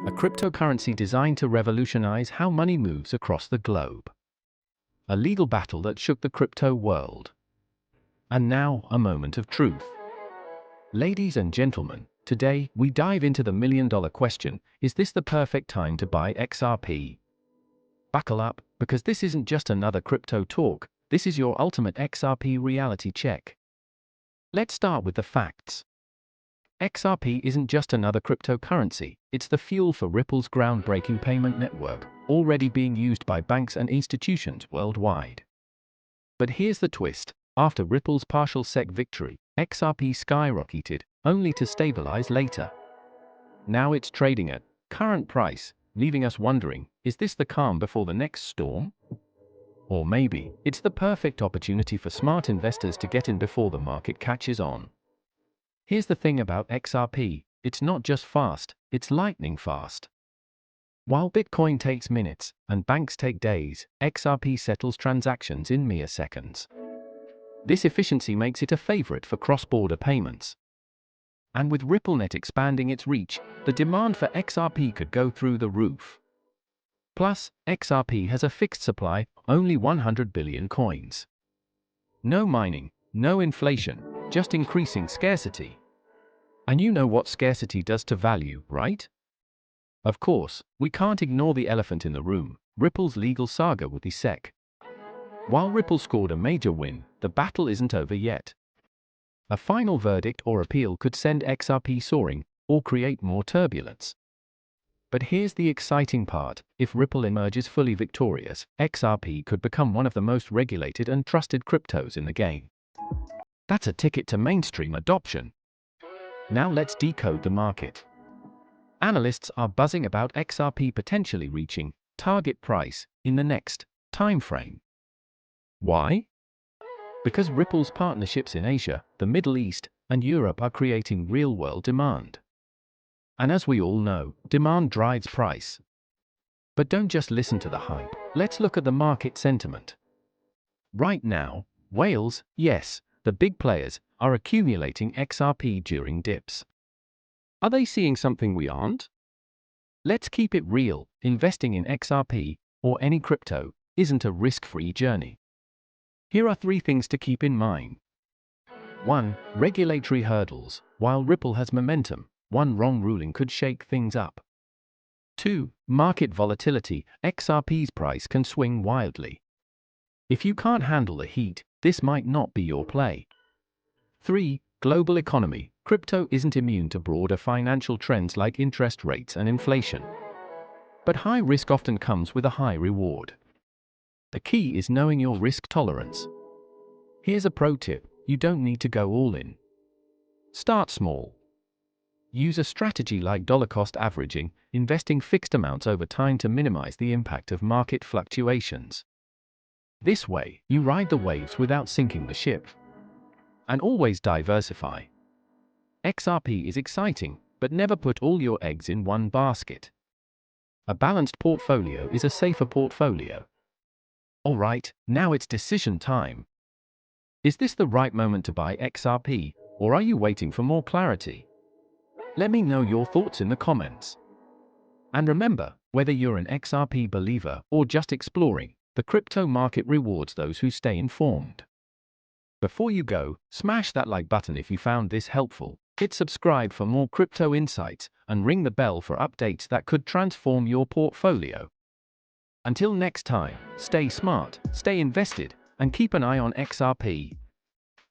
a cryptocurrency designed to revolutionize how money moves across the globe. A legal battle that shook the crypto world. And now, a moment of truth. Ladies and gentlemen, today we dive into the million-dollar question: is this the perfect time to buy XRP? Buckle up, because this isn't just another crypto talk, this is your ultimate XRP reality check. Let's start with the facts. XRP isn't just another cryptocurrency, it's the fuel for Ripple's groundbreaking payment network, already being used by banks and institutions worldwide. But here's the twist: after Ripple's partial SEC victory, XRP skyrocketed, only to stabilize later. Now it's trading at current price, leaving us wondering, is this the calm before the next storm? Or maybe it's the perfect opportunity for smart investors to get in before the market catches on. Here's the thing about XRP, it's not just fast, it's lightning fast. While Bitcoin takes minutes and banks take days, XRP settles transactions in mere seconds. This efficiency makes it a favorite for cross-border payments. And with RippleNet expanding its reach, the demand for XRP could go through the roof. Plus, XRP has a fixed supply, only 100 billion coins. No mining, no inflation, just increasing scarcity. And you know what scarcity does to value, right? Of course, we can't ignore the elephant in the room: Ripple's legal saga with the SEC. While Ripple scored a major win, the battle isn't over yet. A final verdict or appeal could send XRP soaring, or create more turbulence. But here's the exciting part: if Ripple emerges fully victorious, XRP could become one of the most regulated and trusted cryptos in the game. That's a ticket to mainstream adoption. Now let's decode the market. Analysts are buzzing about XRP potentially reaching target price in the next time frame. Why? Because Ripple's partnerships in Asia, the Middle East, and Europe are creating real-world demand. And as we all know, demand drives price. But don't just listen to the hype, let's look at the market sentiment. Right now, whales, yes, the big players, are accumulating XRP during dips. Are they seeing something we aren't? Let's keep it real: investing in XRP, or any crypto, isn't a risk-free journey. Here are 3 things to keep in mind. 1. Regulatory hurdles. While Ripple has momentum, one wrong ruling could shake things up. 2. Market volatility. XRP's price can swing wildly. If you can't handle the heat, this might not be your play. 3. Global economy. Crypto isn't immune to broader financial trends like interest rates and inflation. But high risk often comes with a high reward. The key is knowing your risk tolerance. Here's a pro tip: you don't need to go all in. Start small. Use a strategy like dollar cost averaging, investing fixed amounts over time to minimize the impact of market fluctuations. This way, you ride the waves without sinking the ship. And always diversify. XRP is exciting, but never put all your eggs in one basket. A balanced portfolio is a safer portfolio. Alright, now it's decision time. Is this the right moment to buy XRP, or are you waiting for more clarity? Let me know your thoughts in the comments. And remember, whether you're an XRP believer or just exploring, the crypto market rewards those who stay informed. Before you go, smash that like button if you found this helpful, hit subscribe for more crypto insights, and ring the bell for updates that could transform your portfolio. Until next time, stay smart, stay invested, and keep an eye on XRP.